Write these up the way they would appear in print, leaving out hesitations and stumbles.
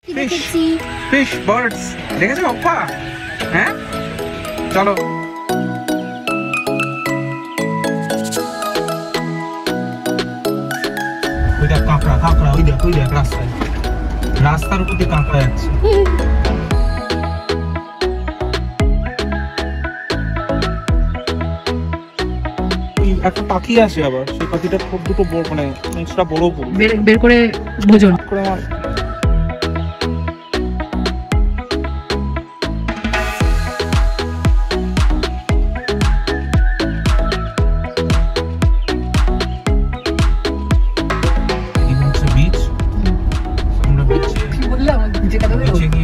Fish birds দেখেছো অপ্পা? হ্যাঁ চলো। ওই দেখ কাঁকড়া, কাঁকড়া ওই দেখ রাস্তায়, রাস্তার উপর দিয়ে কাঁকড়া যাচ্ছে। একটা পাখি আসে আবার, সেই পাখিটা খুব দুটো বড়, মানে এক্সট্রা বড় বের করে ভোজন করে।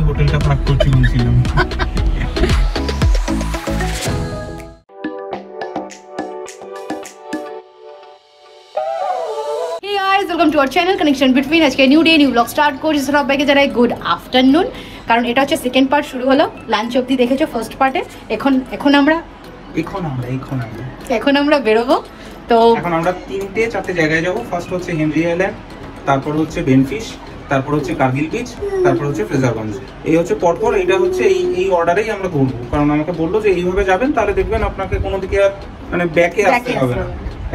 হোটেলটা পার্ক করছি বলছিলাম। Welcome to our channel connection between. আজকে new day new blog start করছি। সবাইকে জানাই গুড আফটারনুন, কারণ এটা হচ্ছে সেকেন্ড পার্ট শুরু হলো। লাঞ্চ অবধি দেখেছো ফার্স্ট পার্টে। এখন আমরা বেরোবো। তো এখন আমরা 3-4 জায়গায় যাবো। ফার্স্ট হচ্ছে হেনরি আইল্যান্ড, তারপর হচ্ছে বেনফিশ, তারপর হচ্ছে কার্গিল বিচ, তারপর হচ্ছে ফ্রেজারগঞ্জ। এই হচ্ছে পরপর, এইটা হচ্ছে এই অর্ডারেই আমরা ঘুরবো। কারণ আমাকে বললো যে এইভাবে যাবেন, তাহলে দেখবেন আপনাকে কোনো দিকে আর মানে ব্যাকে আসতে হবে না,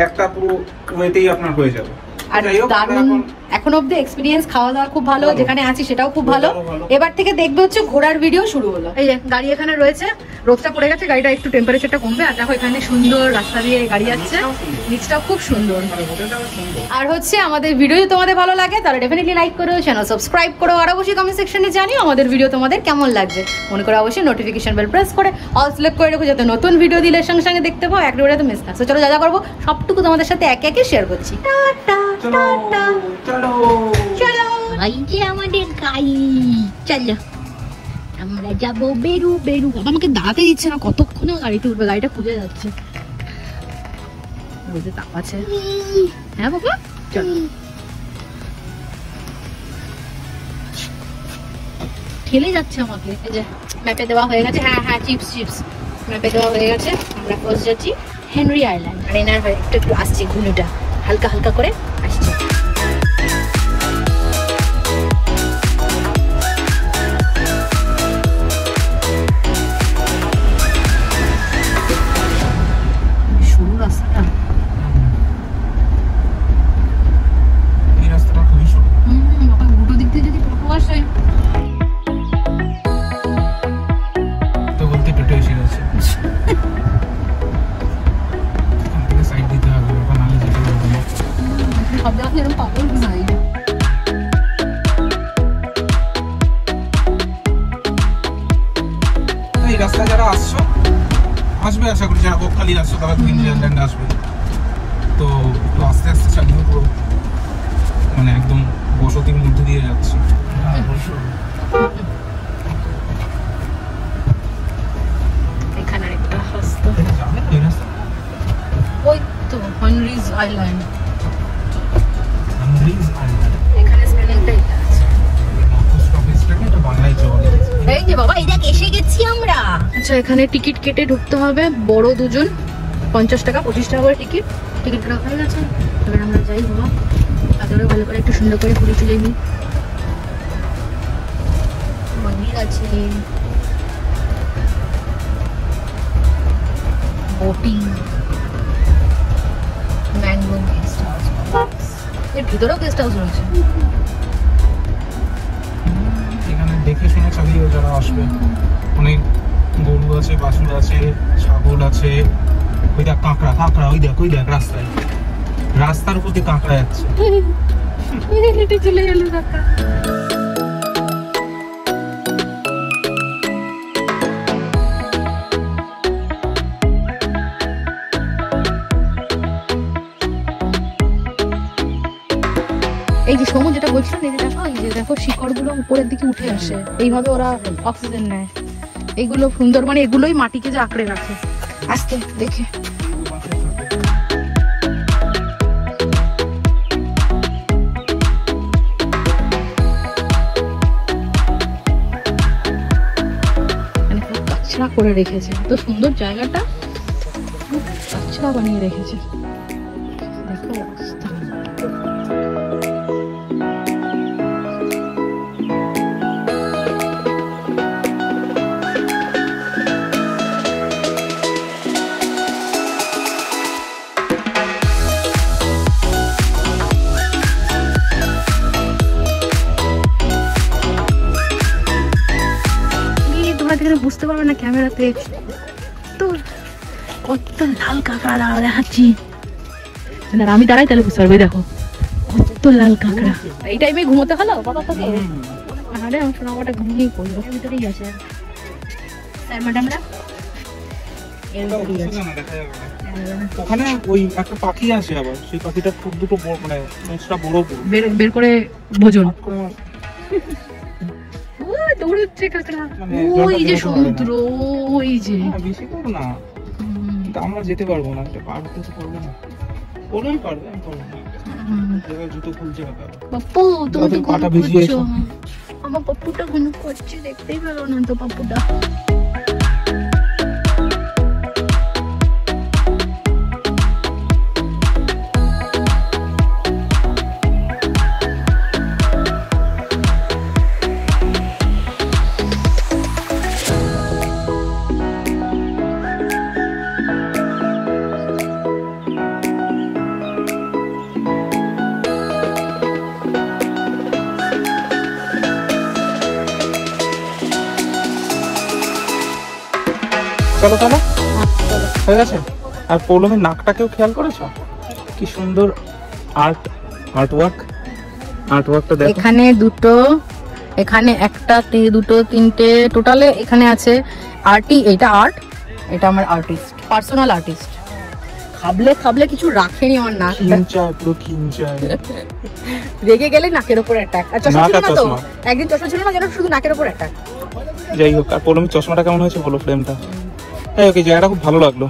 একটা পুরো ওয়েতেই আপনার হয়ে যাবে। আর এখন অব্দি এক্সপিরিয়েন্স, খাওয়া দাওয়া খুব ভালো, যেখানে আছি সেটাও খুব ভালো। এবার থেকে দেখবে হচ্ছে ঘোরার ভিডিও শুরু হলো। এই যে গাড়ি এখানে রয়েছে, রোদটা পড়ে গেছে, গাড়িটা একটু টেম্পারেচারটা কমবে। আর দেখো এখানে সুন্দর রাস্তা দিয়ে গাড়ি যাচ্ছে, নিচটাও খুব সুন্দর। আর হচ্ছে আমাদের ভিডিও যদি তোমাদের ভালো লাগে তাহলে ডেফিনেটলি লাইক করো, চ্যানেল সাবস্ক্রাইব করো, আর অবশ্যই কমেন্ট সেকশনে জানিও আমাদের ভিডিও তোমাদের কেমন লাগছে। মনে করো অবশ্যই নোটিফিকেশন বেল প্রেস করে অল সিলেক্ট করে রাখো, যাতে নতুন ভিডিও দিলে সঙ্গে সঙ্গে দেখতে পাও, এক ভিডিওতে মিস না। তো চলো, যা করবো সবটুকু তোমাদের সাথে একে একে শেয়ার করছি। চলো এই যে আমাদের গাড়ি, চলো আমরা যাবো বেরু। বাবা আমাকে দাঁড়াতে দিচ্ছে না, কতক্ষণে গাড়িতে উঠবে, গাড়িটা খুঁজে যাচ্ছে, বুঝতে তাপ আছে। হ্যাঁ বাবা চলো, ঠেলে যাচ্ছে আমাকে। এই যে ম্যাপে দেওয়া হয়ে গেছে। হ্যাঁ চিপস ম্যাপে দেওয়া হয়ে গেছে। আমরা ফার্স্ট যাচ্ছি হেনরি আইল্যান্ড। আর এনার একটু আসছে, ঘুনুটা হালকা হালকা করে আসছে। সরু রাস্তাটা, এই রাস্তাটা খুবই সরু। বাবা উল্টো দিক দিয়ে যদি টোটো আসে, তো বলতে টোটো এসে গেছে। সাইড দিতে হবে, ওটা নালে যেতে পারবো না। সব জায়গায় এরকম পাগল নাই। এই রাস্তায় যারা আসবে আশা করি, যারা বকখালি আসছো তারা হেনরি আইল্যান্ড আসবে। তো আস্তে আস্তে চালিয়ে পুরো মানে একদম বসতির মধ্যে দিয়ে যাচ্ছে। এখানে একটা রাস্তা, এই রাস্তা ওই তো হেনরিজ আইল্যান্ড। হেনরিজ আইল্যান্ড, এখানে স্পেলিংটা এটা আছে। পোস্ট অফিসটাকে এটা বাংলায় চলে। এই যে বাবা, এই দেখ এসে গেছি আমরা। আচ্ছা, এখানে টিকিট কেটে ঢুকতে হবে। বড় দুজন 50 টাকা, 25 টাকা করে টিকিট কাটা হয়ে গেছে। এবার আমরা যাই বাবা, তারপরে ভালো করে একটু সুন্দর করে ঘুরে চলে নিই। মন্দির আছে, বোটিং, ম্যাঙ্গো গেস্ট হাউস, এর ভিতরেও গেস্ট হাউস রয়েছে। এখানে দেখে শুনে চালিয়ে যারা আসবে। অনেক গরু আছে, বাছুর আছে, ছাগল আছে। ওই দেখ কাঁকড়া ওই দেখ রাস্তায়, রাস্তার উপর দিয়ে কাঁকড়া যাচ্ছে। হেঁটে চলে গেল কাকা। এই যে সমুদ্র যেটা বলছিলাম, এই যে দেখো শিকড়গুলো উপরের দিকে উঠে আসে, এইভাবে ওরা অক্সিজেন নেয়। এইগুলো সুন্দর, মানে এগুলোই মাটিকে যে আঁকড়ে রাখে। আস্তে দেখে কাঁচরা করে রেখেছে, তো সুন্দর জায়গাটা কাঁচরা বানিয়ে রেখেছে। দেখো অবস্থা। সেখানে বুঝতে পারবে না ক্যামেরাতে। তো কত লাল কাঁকড়া দাঁড়া দেখাচ্ছি, আমি দাঁড়াই তাহলে বুঝতে পারবে। দেখো কত লাল কাঁকড়া। এই টাইমে ঘুমোতে হলো বাবা তোকে? আরে আমার সোনা বাবাটা ঘুমিয়েই পড়লো, ভিতরেই আছে। স্যার ম্যাডামরা ওখানে ওই একটা পাখি আছে, আবার সেই পাখিটা খুব দুটো মানে বড় বের করে ভোজন দৌড়চ্ছে কাঁকড়া। ওই যে সমুদ্র, ওই যে বেশি করো না, আমরা যেতে পারবো না, পার হতে পারবো না। ওরাই পারবে, আমি পারবো না। জুতো খুলছে পাপ্পু, তুমি তো কাটা ভিজিয়েছো। আমার পাপ্পুটা ঘুম করছে, দেখতেই পেলো না তো পাপ্পুটা। চলো চলো, হয়ে গেছে। আর পৌলমের নাকটাকেও খেয়াল করেছো? কি সুন্দর আর্টওয়ার্কটা দেখো। এখানে দুটো, এখানে একটা, দুটো, তিনটে, টোটালে এখানে আছে আর্টি। এটা আর্ট, এটা আমার আর্টিস্ট, পার্সোনাল আর্টিস্ট। খাবলে কিছু রাখেনি আমার নাক। রেগে গেলে নাকের উপর অ্যাটাক। আর চশমা ছিল না তো, একদিন চশমা ছিল না, যেন শুধু নাকের উপর অ্যাটাক। যাই হোক, আর পৌলমের চশমাটা কেমন হয়েছে বলো, ফ্রেমটা? হ্যাঁ, ওকে, জায়গাটা খুব ভালো লাগলো,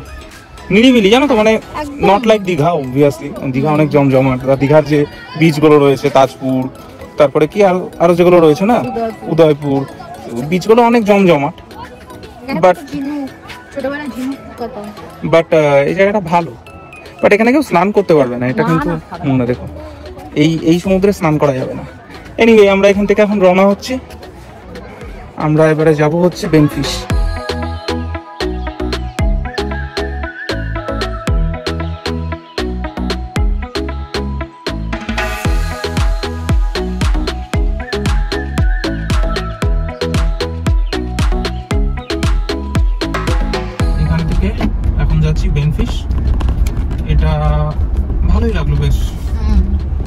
নিরিবিলি, জানো তো, মানে not like Digha. Obviously Digha অনেক জমজমাট, দীঘার যে বিচগুলো রয়েছে, তাজপুর, তারপরে কি আরো যেগুলো রয়েছে না, উদয়পুর, বিচগুলো অনেক জমজমাট। বাট এই জায়গাটা ভালো, বাট এখানে কেউ স্নান করতে পারবে না, এটা কিন্তু মনে দেখো, এই সমুদ্রে স্নান করা যাবে না। এনিওয়ে, আমরা এখান থেকে এখন রওনা হচ্ছি। আমরা এবারে যাব হচ্ছে বেনফিশ। বেনফিশ, এটা ভালোই লাগলো, বেশ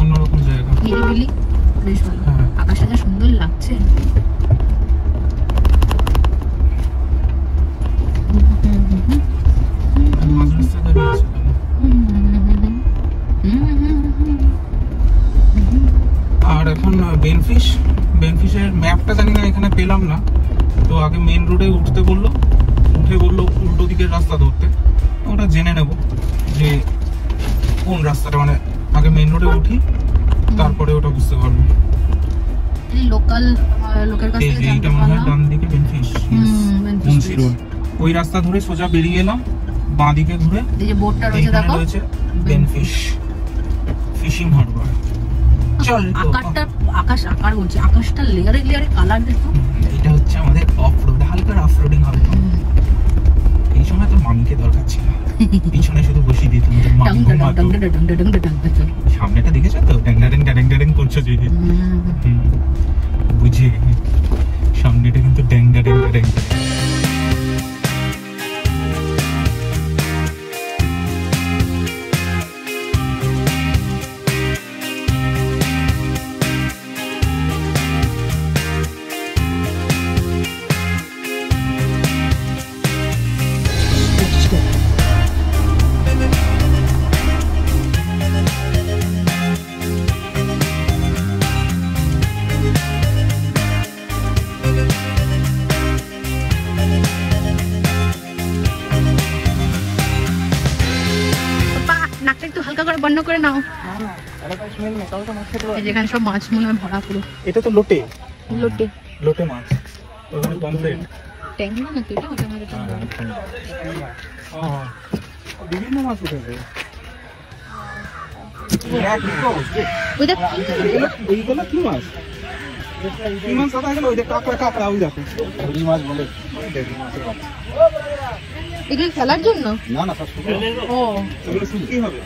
অন্যরকম জায়গা, নিরিবিলি, বেশ ভালো। আকাশটা সুন্দর লাগছে। আর এখন বেনফিশের ম্যাপটা জানি না, এখানে পেলাম না তো। আগে মেইন রোডে উঠতে বললো, উঠে বললো উল্টো দিকের রাস্তা ধরতে। ওটা জেনে নেব যে কোন রাস্তাটা, মানে আগে মেইন রোডে উঠি, তারপরে ওটা বুঝতে পারবো। লোকের কাছ থেকে এইটা মনে হয় ডান দিকে বেনফিশ, মুন্সি রোড। ওই রাস্তা ধরে সোজা বেরিয়ে এলাম, বাঁ দিকে ঘুরে এই যে বোর্ডটা রয়েছে, দেখো, রয়েছে বেনফিশ ফিশিং হারবার। চল, আকার বলছে, আকাশটা লেয়ারে লেয়ারে কালার দেখো। এটা হচ্ছে আমাদের অফ রোড, হালকা অফ রোডিং হবে। এই সময় তো মামিকে দরকার ছিল, পিছনে শুধু বসিয়ে দিত। সামনেটা দেখেছো তো, ড্যাং করছো যে, বুঝে সামনেটা কিন্তু ড্যাং। বন্ধ করে নাও, যেখানে সব মাছ মনে হয় ভরা পুরো। এটা তো লোটে মাছ, ওখানে পমফ্রেট, ট্যাংরা নাকি এটা? ওটা আমাদের বিভিন্ন মাছ উঠেছে। এইগুলো কি মাছ? কি মাছ দাদা? এগুলো ওই যে কাঁকড়া, ওই দেখো এই মাছ বলে। এগুলো খেলার জন্য না, ও এগুলো শুকিয়ে হবে।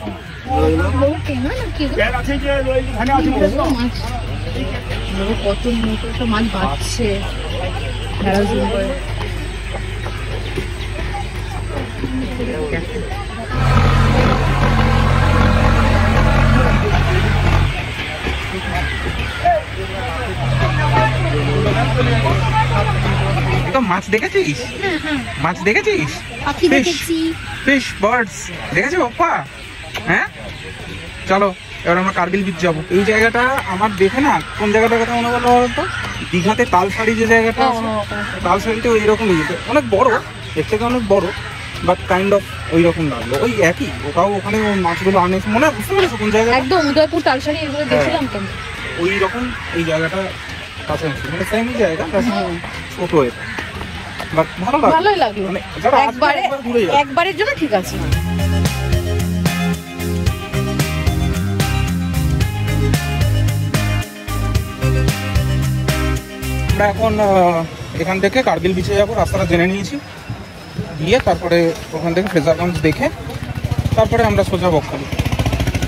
কত মোটো মাছ বাঁচছে। মাছ দেখেছিস? মাছ দেখেছিস? ফিশ বার্ডস দেখেছো বাপ্পা? হ্যাঁ, চলো এবার আমরা কার্গিল বিচ যাবো। এই জায়গাটা আমার দেখে না কোন জায়গাটার কথা মনে করলো বলতো, দীঘাতে তালসারি যে জায়গাটা আছে, তালসারিতেও এইরকমই, অনেক বড়, এর থেকে অনেক বড়, বাট কাইন্ড অফ ওই রকম লাগলো, ওই একই। ওটাও ওখানে মাছগুলো আনে, মনে হয় বুঝতে পেরেছো কোন জায়গা? একদম উদয়পুর তালসারি এগুলো দেখছিলাম তো, ওই রকম এই জায়গাটা কাছাকাছি, মানে সেম জায়গা, ছোট এটা, বাট ভালোই লাগলো, মানে একবারের জন্য ঠিক আছে। আমরা এখন এখান থেকে কার্গিল বিচে যাবো, রাস্তাটা জেনে নিয়েছি, গিয়ে তারপরে ওখান থেকে ফ্রেজারগঞ্জ দেখে তারপরে আমরা সোজা বকখালি।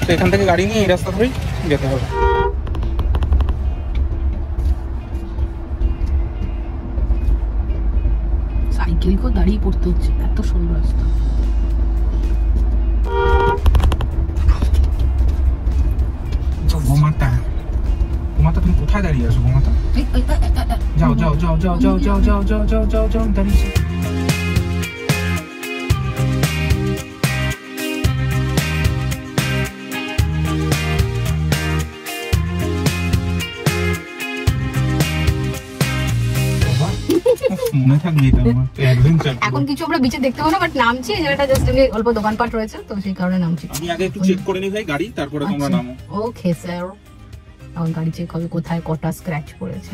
তো এখান থেকে গাড়ি নিয়ে এই রাস্তা ধরেই যেতে হবে। সাইকেল করে দাঁড়িয়ে পড়তে হচ্ছে, এত সুন্দর রাস্তা। গোমাতা, গোমাতা তুমি কোথায় দাঁড়িয়ে আছো? গোমাতা যাও যাও যাও যাও যাও যাও যাও যাও যাও যাও যাও দাঁড়িয়েছি। মনে থাকবে এটা আমার অ্যাডভেঞ্চার। এখন কিছু আমরা বিচে দেখতে পাবো না, বাট নামছি, এই জায়গাটা জাস্ট এমনি অল্প দোকানপাট রয়েছে তো সেই কারণে নামছি। আমি আগে একটু চেক করে নিই ভাই গাড়ি, তারপরে তোমরা নামো। Okay sir. এখন গাড়ি চেক হবে কোথায় কটা স্ক্র্যাচ পড়েছে,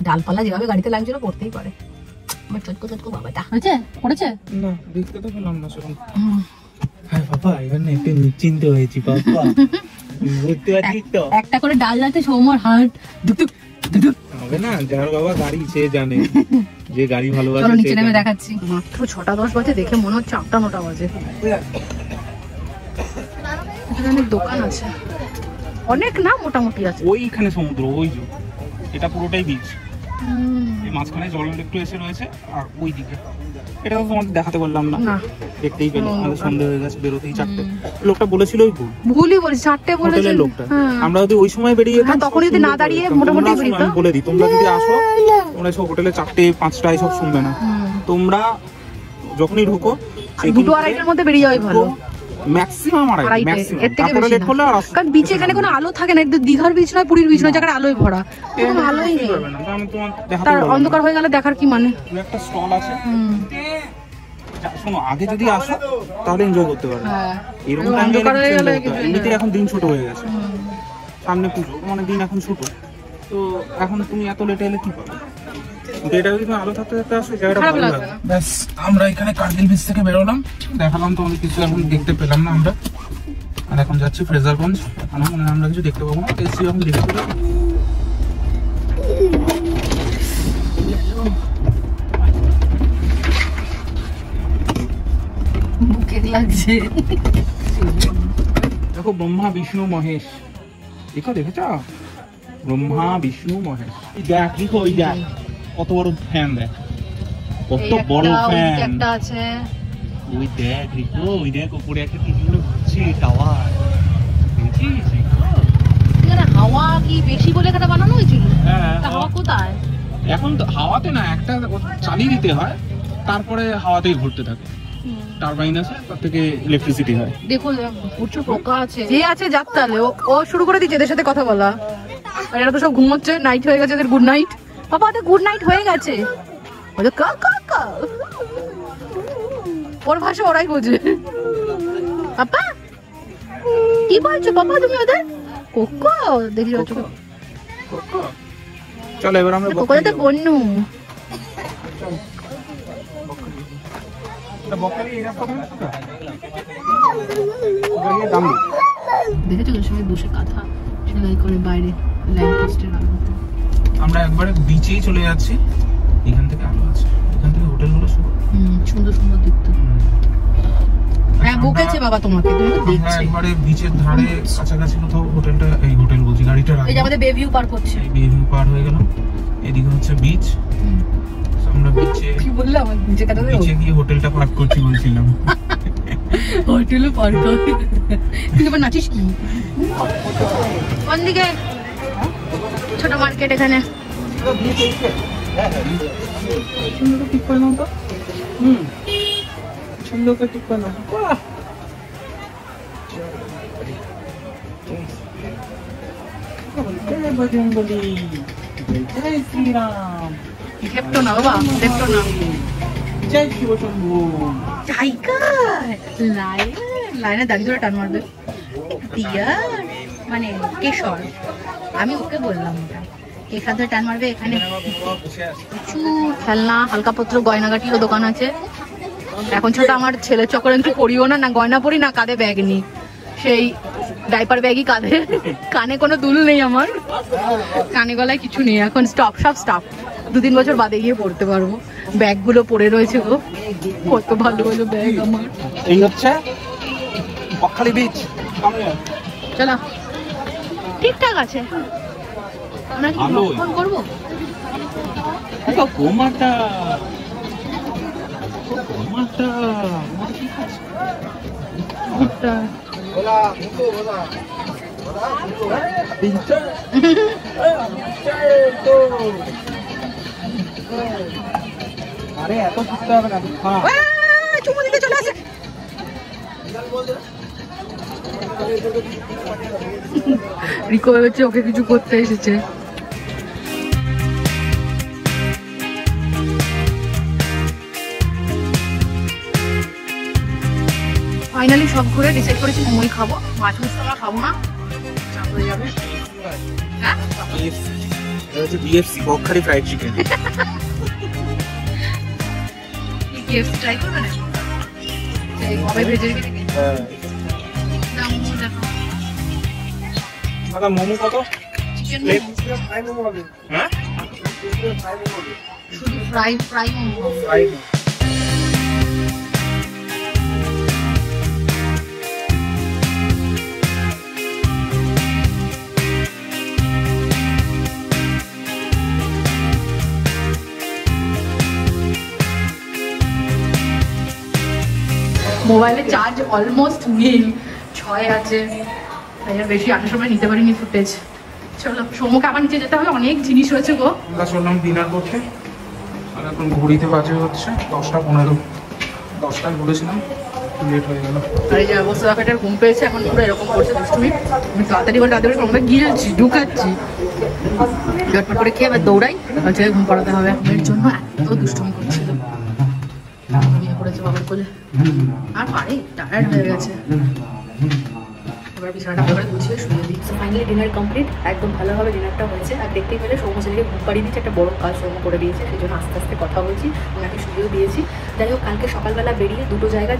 ডালপালা যেভাবে গাড়িতে লাগছিল পড়তেই পারে। আমার চটকো চটকো বাবাটা হয়েছে পড়েছে না, দেখতে তো পেলাম না সেরকম। হ্যাঁ বাবা, এবার না একটু নিশ্চিন্ত হয়েছি বাবা, বুঝতে পারছিস তো? একটা করে ডাল যাতে সৌমর হার্ট দুক দুক হবে না, যার বাবা গাড়ি সে জানে, যে গাড়ি ভালোবাসে। চলো নিচে নেমে দেখাচ্ছি। মাত্র 6টা 10 বাজে, দেখে মনে হচ্ছে 8টা 9টা বাজে। এখানে অনেক দোকান আছে, অনেক না মোটামুটি আছে। ওইখানে সমুদ্র, ওই যে এটা পুরোটাই বিচ, এই মাঝখানে জল একটু এসে রয়েছে, আর ওই দিকে এটা তো তোমাদের দেখাতে বললাম না, দেখতেই পেলে আমাদের সন্ধ্যা হয়ে গেছে, বেরোতেই 4টে। লোকটা বলেছিল ওই ভুলই বলেছি, 4টে বলেছিল লোকটা। আমরা যদি ওই সময় বেরিয়ে যেতাম, তখন যদি না দাঁড়িয়ে মোটামুটি বেরিয়ে বলে দিই, তোমরা যদি আসো, তোমরা সব হোটেলে 4টে 5টা এইসব শুনবে না, তোমরা যখনই ঢুকো 2-2.5-এর মধ্যে বেরিয়ে যাওয়াই ভালো। ম্যাক্সিমাম আড়াই, ম্যাক্সিমাম এর থেকে বেশি না, কারণ বিচে এখানে কোনো আলো থাকে না, একদম দীঘার বিচ নয়, পুরীর বিচ নয়, জায়গাটা আলোয় ভরা, কোনো আলোই নেই। আমি তোমার দেখাতে তার অন্ধকার হয়ে গেলে দেখার কি মানে? একটা স্টল আছে, শোনো, আগে যদি আসো তাহলে এনজয় করতে পারবে। এরকম এমনিতে এখন দিন ছোট হয়ে গেছে, সামনে পুজো, মানে দিন এখন ছোট, তো এখন তুমি এত লেটে এলে কি পাবে? এটা যদি তুমি আলো থাকতে থাকতে আসো, জায়গাটা ভালো লাগবে। ব্যাস, আমরা এখানে কার্গিল বিচ থেকে বেরোলাম, দেখালাম তোমাদের কিছু, এখন দেখতে পেলাম না আমরা, আর এখন যাচ্ছি ফ্রেজারগঞ্জ। আমার মনে হয় আমরা কিছু দেখতে পাবো না, এসছি এখন দেখতে পেলাম। লাগছে দেখো, ব্রহ্মা বিষ্ণু মহেশ, দেখেছ ব্রহ্মা বিষ্ণু মহেশ। দেখ দেখো, ওই দেখ কত বড় ফ্যান, দেখ কত বড় ফ্যান একটা আছে, ওই দেখ দেখো, ওই দেখ উপরে একটা কি সুন্দর ঘুরছে টাওয়ার, দেখছিস? এখানে হাওয়া কি বেশি বলে এখানে বানানো হয়েছিল? হ্যাঁ, হাওয়া কোথায়? এখন তো হাওয়াতে না, একটা চালিয়ে দিতে হয়, তারপরে হাওয়াতেই ঘুরতে থাকে, টারবাইন আছে, তার থেকে ইলেকট্রিসিটি হয়। দেখো প্রচুর পোকা আছে, যে আছে যাক, তাহলে ও শুরু করে দিচ্ছে এদের সাথে কথা বলা, আর এরা তো সব ঘুমোচ্ছে, নাইট হয়ে গেছে, এদের গুড নাইট। বাবা ওদের গুড নাইট হয়ে গেছে, ওদের কা কা কা, ওর ভাষা ওরাই বোঝে। পাপা কি বলছো বাবা তুমি ওদের? কোকো দেখি যাচ্ছ, চলো এবার আমরা কোকোতে বন্নু। দেখেছো সবাই বসে কথা সেলাই করে বাইরে ল্যাম্পপোস্টের আলোতে। আমরা একবারে বিচেই চলে যাচ্ছি, এখান থেকে আলো আছে, এখান থেকে হোটেলগুলো সুন্দর সুন্দর দেখতে। হ্যাঁ বকেছে বাবা তোমাকে, তুমি তো দেখছো একবারে বিচের ধারে কাছাকাছি কোথাও হোটেলটা, এই হোটেল বলছি, গাড়িটা এই যে আমাদের বেভিউ পার্ক হচ্ছে, বেভিউ পার হয়ে গেল, এদিকে হচ্ছে বিচ, আমরা বিচে কি বললে আমার নিচে কথা দেবো বিচে গিয়ে হোটেলটা পার্ক করছি বলছিলাম। হোটেলে পার্ক হবে তুই এবার নাচিস কি কোন দিকে ছোট মার্কেট এখানে সুন্দর ঠিক করে নাও তো। সুন্দর করে ঠিক করে নাও। জয় বজরংবলী, জয় শ্রীরাম, লেফট না বাবা লেফট না জয় শিবশম্ভু। লাইনে দাঁড়িয়ে ধরে টান মারবে দিয়া মানে কেশর আমি ওকে বললাম ওটা এখান থেকে টান মারবে। এখানে প্রচুর খেলনা হালকাপত্র গয়নাগাটিরও দোকান আছে। এখন ছোট আমার ছেলের চক্করে কিছু পরিও না, না গয়না পরি না কাঁধে ব্যাগ নিই, সেই ডাইপার ব্যাগই কাঁধে, কানে কোনো দুল নেই আমার, কানে গলায় কিছু নেই। এখন স্টপ সব স্টপ, 2-3 বছর বাদে গিয়ে পড়তে পারবো। ব্যাগগুলো পড়ে রয়েছে গো, কত ভালো ভালো ব্যাগ আমার। এই হচ্ছে বকখালি বিচ। চলো ঠিকঠাক আছে, আমরা কি ফোন করবো? গোমাটা আরে এত বুঝতে হবে না, চুমু দিতে চলে আসে। রিকো ভেবেছে ওকে কিছু করতে এসেছে। ফাইনালি সব ঘুরে ডিসাইড করেছি মোমোই খাবো, মাছ মুছ আমরা খাবো না, চাপ হয়ে যাবে। হ্যাঁ BFC Bakkhali fried chicken. KFC try করবে না? এই কবে ভেজে রেখে দেখি। দাম দেখো দাদা মোমো কত? চিকেন ফ্রাই মোমো হবে। হ্যাঁ শুধু ফ্রাই মোমো। ফ্রাই মোবাইলে চার্জ অলমোস্ট নীল, 6 আছে, তাই আর বেশি আসার সময় নিতে পারিনি ফুটেজ। চলো সমুখে আবার নিচে যেতে হবে, অনেক জিনিস রয়েছে গো। আমরা চললাম ডিনার করতে, আর এখন ঘড়িতে বাজে হচ্ছে 10:15। 10টায় বলেছিলাম, লেট হয়ে গেল। আর এই যে অবস্থা রাখাটার ঘুম পেয়েছে, এখন পুরো এরকম করছে দুষ্টুমি। আমি তাড়াতাড়ি আমরা গিয়েছি ঢুকাচ্ছি, ঝটপট করে খেয়ে এবার দৌড়াই, হচ্ছে ঘুম পাড়াতে হবে। এর জন্য এত দুষ্টুমি করছিল, ঘুমিয়ে পড়েছে বাবার কোলে, আর পারে টায়ার্ড হয়ে গেছে। এবার বিছানাটা ভালো করে গুছিয়ে শুয়ে দিই। ফাইনালি ডিনার কমপ্লিট, একদম ভালোভাবে ডিনারটা হয়েছে। আর দেখতেই পেলে সৌম্য ছেলেকে ঘুম পাড়িয়ে দিচ্ছে, একটা বড় কাজ সৌম্য করে দিয়েছে, সেই জন্য আস্তে আস্তে কথা বলছি, ওনাকে শুয়েও দিয়েছি। যাই হোক কালকে সকালবেলা বেরিয়ে দুটো জায়গা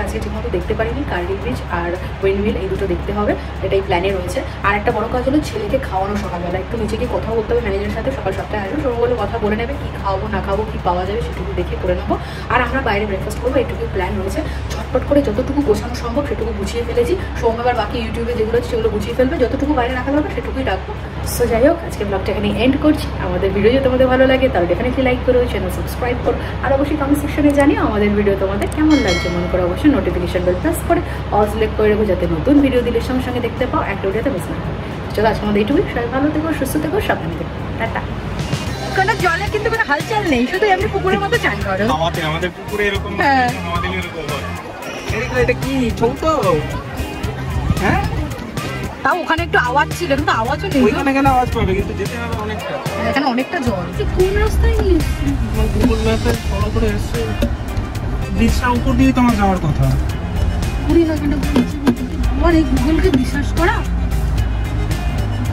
আজকে ঠিকমতো দেখতে পারিনি, কার্গিল বিচ আর উইন্ডমিল, এই দুটো দেখতে হবে, এটাই প্ল্যানে রয়েছে। আর একটা বড় কাজ হলো ছেলেকে খাওয়ানো সকালবেলা, একটু নিচে গিয়ে কথা বলতে হবে ম্যানেজারের সাথে, সকাল 7টায় আসবে, সৌম্য বলে কথা বলে নেবে, কী খাওয়াবো না খাবো, কী পাওয়া যাবে সেটুকু দেখে করে নেবো। আর আমরা বাইরে ব্রেকফাস্ট করবো, এটুকু প্ল্যান রয়েছে। ঝটপট করে যতটুকু গোছানো সম্ভব সেটুকু গুছিয়ে ফেলেছি। সৌম্য আবার বাকি ইউটিউবে যেগুলো আছে সেগুলো গুছিয়ে ফেলবে, যতটুকু বাইরে রাখা দরকার সেটুকুই রাখবো। সো যাই হোক আজকে ব্লগটা এখানে এন্ড করছি। আমাদের ভিডিও যদি তোমাদের ভালো লাগে তাহলে ডেফিনেটলি লাইক করো, চ্যানেল সাবস্ক্রাইব করো, আর অবশ্যই কমেন্ট সেকশনে জানিও আমাদের ভিডিও তোমাদের কেমন লাগছে। মনে করো অবশ্যই নোটিফিকেশন বেল প্রেস করে অল সিলেক্ট করে রাখো, যাতে নতুন ভিডিও দিলে সঙ্গে সঙ্গে দেখতে পাও, একটা ভিডিওতে মিস না হয়। চলো আজকে আমাদের এইটুকুই, সবাই ভালো থেকো, সুস্থ থেকো, সাবধানে থেকো, টাটা। কোনো জলে কিন্তু কোনো হালচাল নেই, শুধু এমনি পুকুরের মতো চান করো। আমাদের পুকুরে এরকম, হ্যাঁ আমাদের এরকম হয়। এটা কি ছোট? হ্যাঁ তাও ওখানে একটু আওয়াজ ছিল, কিন্তু আওয়াজও নেই। ওইখানে কেন আওয়াজ পাবে, কিন্তু যেতে হবে অনেকটা। এখানে অনেকটা জল। কোন রাস্তায় নিয়েছি? গুগল ম্যাপে ফলো করে এসেছে, ব্রিজটার উপর দিয়ে তোমার যাওয়ার কথা। পুরি না কেন বলছি, আমার এই গুগলকে বিশ্বাস করা।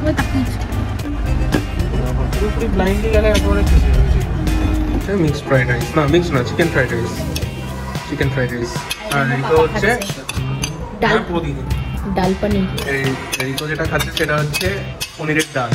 ওই তাকিয়েছি পুরোপুরি ব্লাইন্ডলি গেলে একেবারে ফেসে যাচ্ছে। এটা মিক্সড ফ্রাইড রাইস, না মিক্স না, chicken fried rice, chicken fried rice. আর এটা হচ্ছে ডাল পনির, ডাল পনির। এই রিকো যেটা খাচ্ছে সেটা হচ্ছে পনিরের ডাল।